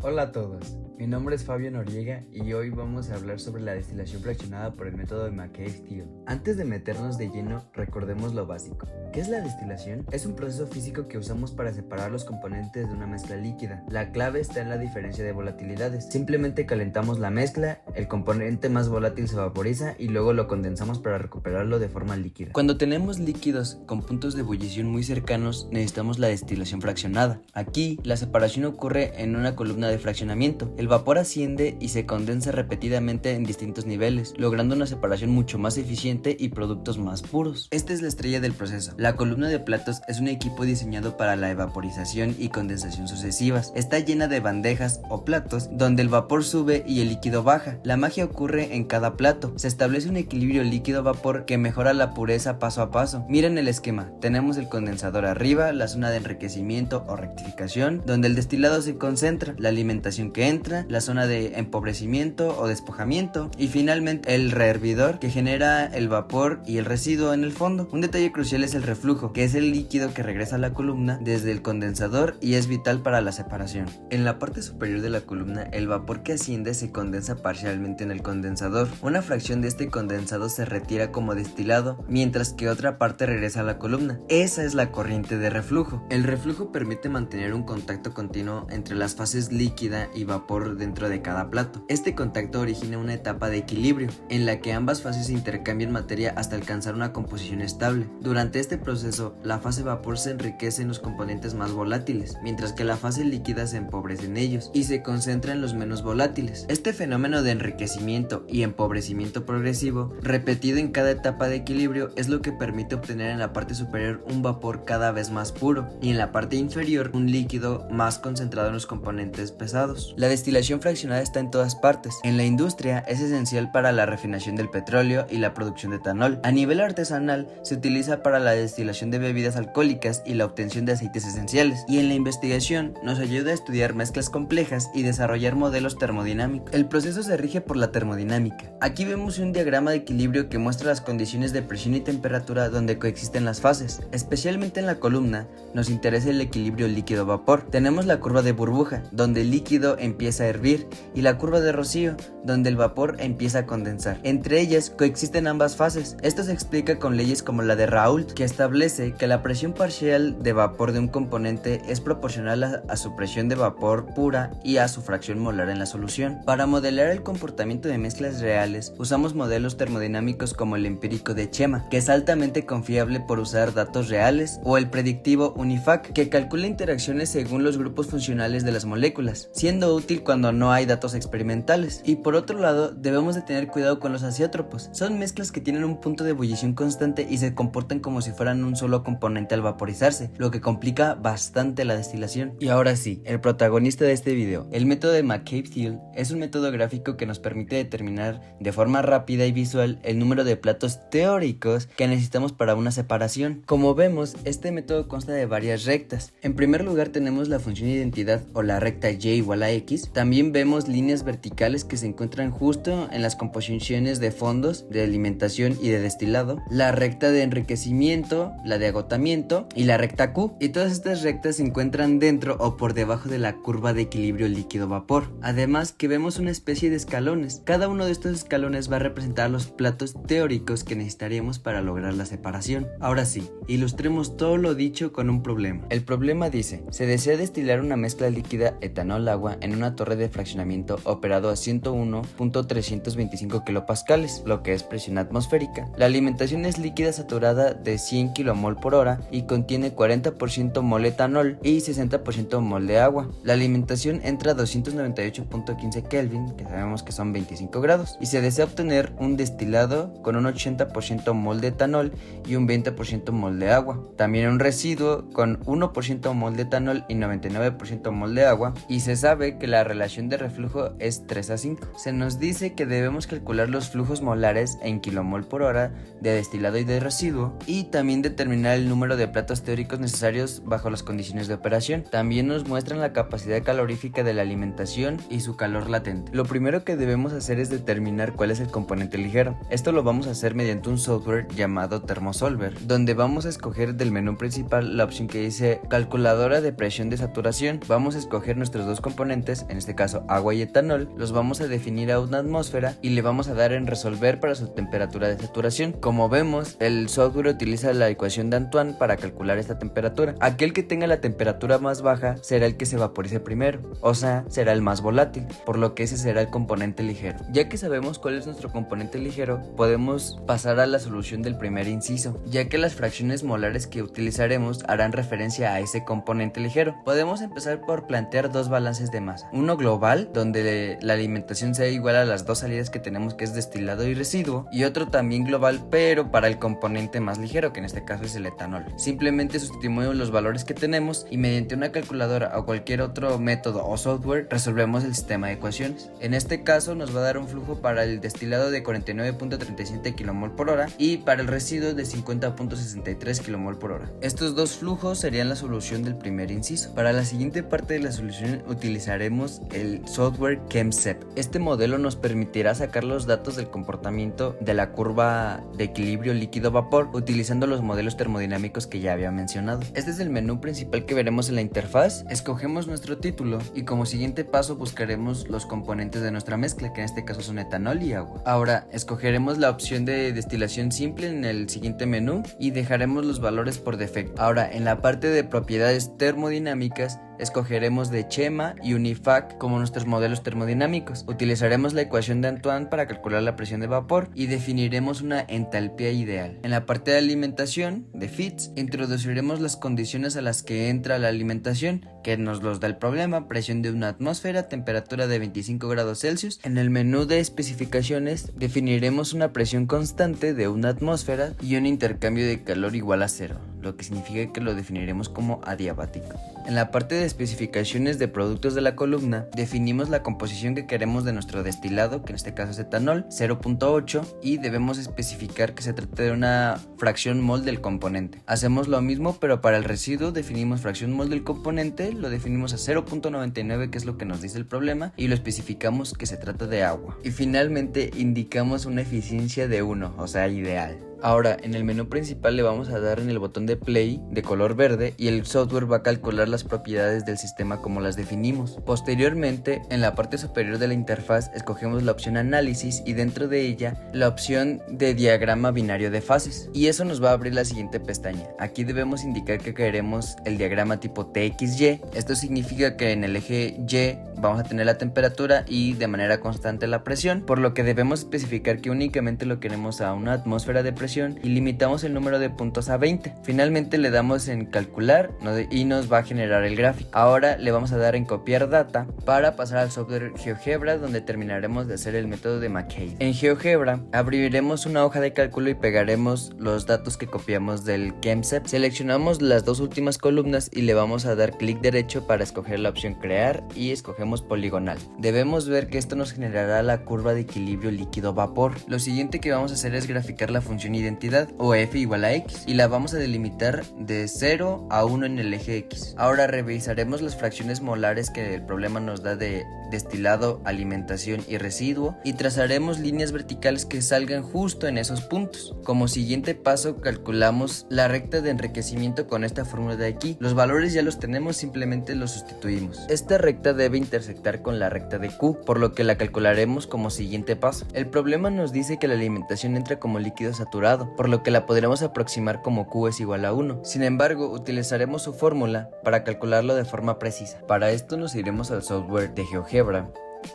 Hola a todos, mi nombre es Fabio Noriega y hoy vamos a hablar sobre la destilación fraccionada por el método de McCabe-Thiele. Antes de meternos de lleno, recordemos lo básico. ¿Qué es la destilación? Es un proceso físico que usamos para separar los componentes de una mezcla líquida. La clave está en la diferencia de volatilidades. Simplemente calentamos la mezcla, el componente más volátil se vaporiza y luego lo condensamos para recuperarlo de forma líquida. Cuando tenemos líquidos con puntos de ebullición muy cercanos, necesitamos la destilación fraccionada. Aquí, la separación ocurre en una columna de fraccionamiento. El vapor asciende y se condensa repetidamente en distintos niveles, logrando una separación mucho más eficiente y productos más puros. Esta es la estrella del proceso. La columna de platos es un equipo diseñado para la evaporización y condensación sucesivas. Está llena de bandejas o platos donde el vapor sube y el líquido baja. La magia ocurre en cada plato. Se establece un equilibrio líquido-vapor que mejora la pureza paso a paso. Miren el esquema. Tenemos el condensador arriba, la zona de enriquecimiento o rectificación, donde el destilado se concentra, la alimentación que entra, la zona de empobrecimiento o despojamiento y finalmente el rehervidor que genera el vapor y el residuo en el fondo. Un detalle crucial es el reflujo, que es el líquido que regresa a la columna desde el condensador y es vital para la separación. En la parte superior de la columna, el vapor que asciende se condensa parcialmente en el condensador. Una fracción de este condensado se retira como destilado, mientras que otra parte regresa a la columna. Esa es la corriente de reflujo. El reflujo permite mantener un contacto continuo entre las fases líquida y vapor dentro de cada plato. Este contacto origina una etapa de equilibrio, en la que ambas fases intercambian materia hasta alcanzar una composición estable. Durante este proceso, la fase vapor se enriquece en los componentes más volátiles, mientras que la fase líquida se empobrece en ellos y se concentra en los menos volátiles. Este fenómeno de enriquecimiento y empobrecimiento progresivo, repetido en cada etapa de equilibrio, es lo que permite obtener en la parte superior un vapor cada vez más puro y en la parte inferior un líquido más concentrado en los componentes pesados. La destilación fraccionada está en todas partes. En la industria es esencial para la refinación del petróleo y la producción de etanol. A nivel artesanal se utiliza para la destilación de bebidas alcohólicas y la obtención de aceites esenciales. Y en la investigación nos ayuda a estudiar mezclas complejas y desarrollar modelos termodinámicos. El proceso se rige por la termodinámica. Aquí vemos un diagrama de equilibrio que muestra las condiciones de presión y temperatura donde coexisten las fases. Especialmente en la columna nos interesa el equilibrio líquido-vapor. Tenemos la curva de burbuja, donde el líquido empieza a hervir, y la curva de rocío, donde el vapor empieza a condensar. Entre ellas coexisten ambas fases. Esto se explica con leyes como la de Raoult, que establece que la presión parcial de vapor de un componente es proporcional a su presión de vapor pura y a su fracción molar en la solución. Para modelar el comportamiento de mezclas reales, usamos modelos termodinámicos como el empírico de Chema, que es altamente confiable por usar datos reales, o el predictivo UNIFAC, que calcula interacciones según los grupos funcionales de las moléculas, siendo útil cuando no hay datos experimentales. Y por otro lado, debemos de tener cuidado con los azeótropos. Son mezclas que tienen un punto de ebullición constante y se comportan como si fueran un solo componente al vaporizarse, lo que complica bastante la destilación. Y ahora sí, el protagonista de este video. El método de McCabe-Thiele es un método gráfico que nos permite determinar de forma rápida y visual el número de platos teóricos que necesitamos para una separación. Como vemos, este método consta de varias rectas. En primer lugar tenemos la función de identidad o la recta y igual a x. También vemos líneas verticales que se encuentran justo en las composiciones de fondos, de alimentación y de destilado, la recta de enriquecimiento, la de agotamiento y la recta Q. Y todas estas rectas se encuentran dentro o por debajo de la curva de equilibrio líquido-vapor. Además que vemos una especie de escalones. Cada uno de estos escalones va a representar los platos teóricos que necesitaríamos para lograr la separación. Ahora sí, ilustremos todo lo dicho con un problema. El problema dice: se desea destilar una mezcla líquida etanol-agua en una torre de fraccionamiento operado a 101.325 kilopascales, lo que es presión atmosférica. La alimentación es líquida saturada de 100 kmol por hora y contiene 40% mol etanol y 60% mol de agua. La alimentación entra a 298.15 Kelvin, que sabemos que son 25 grados, y se desea obtener un destilado con un 80% mol de etanol y un 20% mol de agua. También un residuo con 1% mol de etanol y 99% mol de agua, y se sabe que la relación de reflujo es 3:5. Se nos dice que debemos calcular los flujos molares en kilomol por hora de destilado y de residuo, y también determinar el número de platos teóricos necesarios bajo las condiciones de operación. También nos muestran la capacidad calorífica de la alimentación y su calor latente. Lo primero que debemos hacer es determinar cuál es el componente ligero. Esto lo vamos a hacer mediante un software llamado Thermosolver, donde vamos a escoger del menú principal la opción que dice calculadora de presión de saturación. Vamos a escoger nuestros dos componentes, en este caso agua y etanol, los vamos a definir a una atmósfera y le vamos a dar en resolver para su temperatura de saturación. Como vemos, el software utiliza la ecuación de Antoine para calcular esta temperatura. Aquel que tenga la temperatura más baja será el que se vaporice primero, o sea, será el más volátil, por lo que ese será el componente ligero. Ya que sabemos cuál es nuestro componente ligero, podemos pasar a la solución del primer inciso, ya que las fracciones molares que utilizaremos harán referencia a ese componente ligero. Podemos empezar por plantear dos balances de masa, uno global, donde la alimentación sea igual a las dos salidas que tenemos, que es destilado y residuo, y otro también global, pero para el componente más ligero, que en este caso es el etanol. Simplemente sustituimos los valores que tenemos y mediante una calculadora o cualquier otro método o software resolvemos el sistema de ecuaciones. En este caso nos va a dar un flujo para el destilado de 49.37 kmol por hora y para el residuo de 50.63 kmol por hora. Estos dos flujos serían la solución del primer inciso. Para la siguiente parte de la solución utilizaremos el software ChemSep. Este modelo nos permitirá sacar los datos del comportamiento de la curva de equilibrio líquido-vapor utilizando los modelos termodinámicos que ya había mencionado. Este es el menú principal que veremos en la interfaz. Escogemos nuestro título y como siguiente paso buscaremos los componentes de nuestra mezcla, que en este caso son etanol y agua. Ahora escogeremos la opción de destilación simple en el siguiente menú y dejaremos los valores por defecto. Ahora en la parte de propiedades termodinámicas escogeremos de Chema y Unifac como nuestros modelos termodinámicos. Utilizaremos la ecuación de Antoine para calcular la presión de vapor y definiremos una entalpía ideal. En la parte de alimentación, de FITS, introduciremos las condiciones a las que entra la alimentación, que nos los da el problema: presión de una atmósfera, temperatura de 25 grados Celsius. En el menú de especificaciones definiremos una presión constante de una atmósfera y un intercambio de calor igual a 0, lo que significa que lo definiremos como adiabático. En la parte de especificaciones de productos de la columna, definimos la composición que queremos de nuestro destilado, que en este caso es etanol, 0.8, y debemos especificar que se trata de una fracción mol del componente. Hacemos lo mismo, pero para el residuo definimos fracción mol del componente, lo definimos a 0.99, que es lo que nos dice el problema, y lo especificamos que se trata de agua. Y finalmente indicamos una eficiencia de 1, o sea, ideal. Ahora en el menú principal le vamos a dar en el botón de play de color verde y el software va a calcular las propiedades del sistema como las definimos. Posteriormente, en la parte superior de la interfaz escogemos la opción análisis y dentro de ella la opción de diagrama binario de fases, y eso nos va a abrir la siguiente pestaña. Aquí debemos indicar que queremos el diagrama tipo TXY. Esto significa que en el eje Y vamos a tener la temperatura y de manera constante la presión, por lo que debemos especificar que únicamente lo queremos a una atmósfera de presión y limitamos el número de puntos a 20. Finalmente le damos en calcular y nos va a generar el gráfico. Ahora le vamos a dar en copiar data para pasar al software GeoGebra, donde terminaremos de hacer el método de McCabe. En GeoGebra abriremos una hoja de cálculo y pegaremos los datos que copiamos del ChemSep. Seleccionamos las dos últimas columnas y le vamos a dar clic derecho para escoger la opción crear y escogemos poligonal. Debemos ver que esto nos generará la curva de equilibrio líquido-vapor. Lo siguiente que vamos a hacer es graficar la función identidad, o f igual a x, y la vamos a delimitar de 0 a 1 en el eje x. Ahora revisaremos las fracciones molares que el problema nos da de destilado, alimentación y residuo, y trazaremos líneas verticales que salgan justo en esos puntos. Como siguiente paso calculamos la recta de enriquecimiento con esta fórmula de aquí. Los valores ya los tenemos, simplemente los sustituimos. Esta recta debe intersectar con la recta de Q, por lo que la calcularemos como siguiente paso. El problema nos dice que la alimentación entra como líquido saturado, por lo que la podremos aproximar como Q es igual a 1. Sin embargo, utilizaremos su fórmula para calcularlo de forma precisa. Para esto nos iremos al software de GeoGebra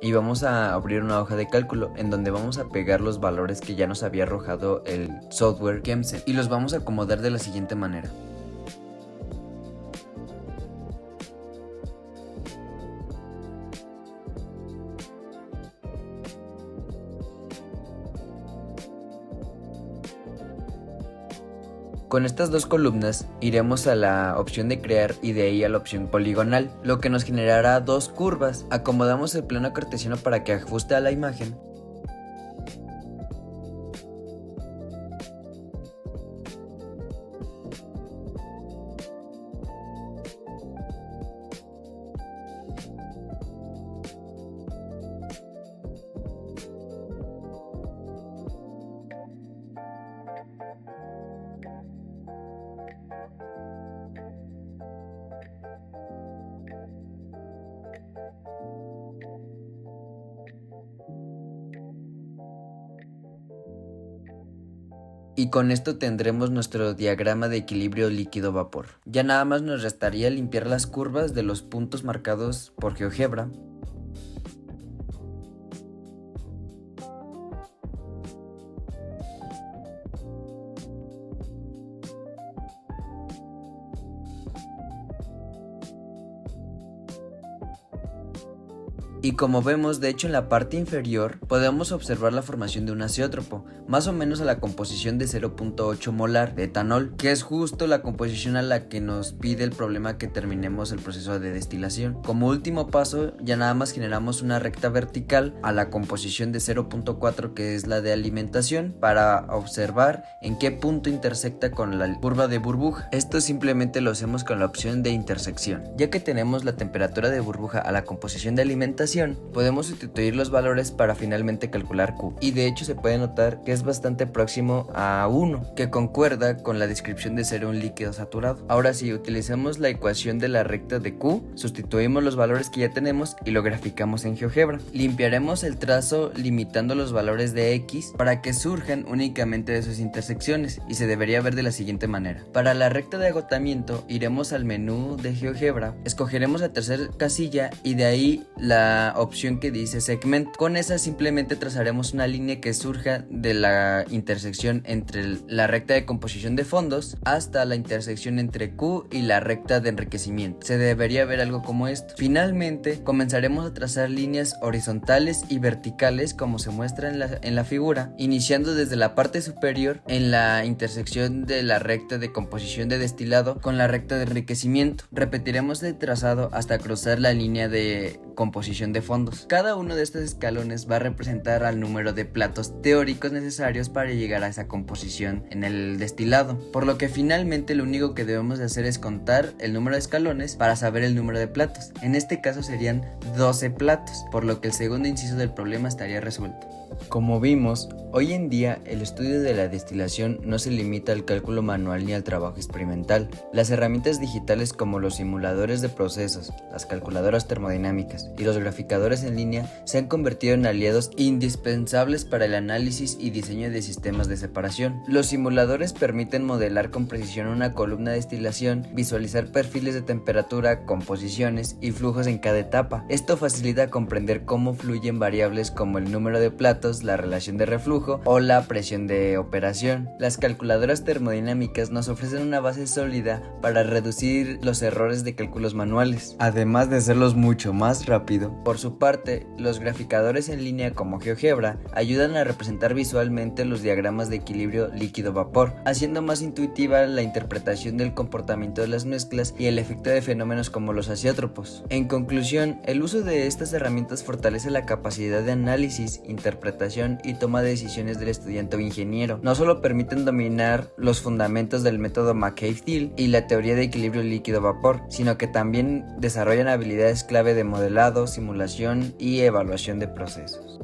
y vamos a abrir una hoja de cálculo en donde vamos a pegar los valores que ya nos había arrojado el software ChemSep y los vamos a acomodar de la siguiente manera. Con estas dos columnas iremos a la opción de crear y de ahí a la opción poligonal, lo que nos generará dos curvas. Acomodamos el plano cartesiano para que ajuste a la imagen. Y con esto tendremos nuestro diagrama de equilibrio líquido-vapor. Ya nada más nos restaría limpiar las curvas de los puntos marcados por GeoGebra. Y como vemos, de hecho en la parte inferior podemos observar la formación de un azeótropo, más o menos a la composición de 0.8 molar de etanol, que es justo la composición a la que nos pide el problema que terminemos el proceso de destilación. Como último paso, ya nada más generamos una recta vertical a la composición de 0.4, que es la de alimentación, para observar en qué punto intersecta con la curva de burbuja. Esto simplemente lo hacemos con la opción de intersección. Ya que tenemos la temperatura de burbuja a la composición de alimentación, podemos sustituir los valores para finalmente calcular Q, y de hecho se puede notar que es bastante próximo a 1, que concuerda con la descripción de ser un líquido saturado. Ahora si utilizamos la ecuación de la recta de Q, sustituimos los valores que ya tenemos y lo graficamos en GeoGebra. Limpiaremos el trazo limitando los valores de X para que surjan únicamente de sus intersecciones, y se debería ver de la siguiente manera. Para la recta de agotamiento iremos al menú de GeoGebra, escogeremos la tercera casilla y de ahí la opción que dice segmento. Con esa simplemente trazaremos una línea que surja de la intersección entre la recta de composición de fondos hasta la intersección entre Q y la recta de enriquecimiento. Se debería ver algo como esto. Finalmente comenzaremos a trazar líneas horizontales y verticales como se muestra en la figura, iniciando desde la parte superior en la intersección de la recta de composición de destilado con la recta de enriquecimiento. Repetiremos el trazado hasta cruzar la línea de composición de fondos. Cada uno de estos escalones va a representar al número de platos teóricos necesarios para llegar a esa composición en el destilado, por lo que finalmente lo único que debemos de hacer es contar el número de escalones para saber el número de platos. En este caso serían 12 platos, por lo que el segundo inciso del problema estaría resuelto. Como vimos, hoy en día el estudio de la destilación no se limita al cálculo manual ni al trabajo experimental. Las herramientas digitales como los simuladores de procesos, las calculadoras termodinámicas y los graficadores en línea se han convertido en aliados indispensables para el análisis y diseño de sistemas de separación. Los simuladores permiten modelar con precisión una columna de destilación, visualizar perfiles de temperatura, composiciones y flujos en cada etapa. Esto facilita comprender cómo fluyen variables como el número de platos, la relación de reflujo o la presión de operación. Las calculadoras termodinámicas nos ofrecen una base sólida para reducir los errores de cálculos manuales, además de hacerlos mucho más rápido. Por su parte, los graficadores en línea como GeoGebra ayudan a representar visualmente los diagramas de equilibrio líquido-vapor, haciendo más intuitiva la interpretación del comportamiento de las mezclas y el efecto de fenómenos como los azeótropos. En conclusión, el uso de estas herramientas fortalece la capacidad de análisis, interpretación y toma de decisiones del estudiante o ingeniero. No solo permiten dominar los fundamentos del método McCabe-Thiele y la teoría de equilibrio líquido-vapor, sino que también desarrollan habilidades clave de modelado, simulación y evaluación de procesos.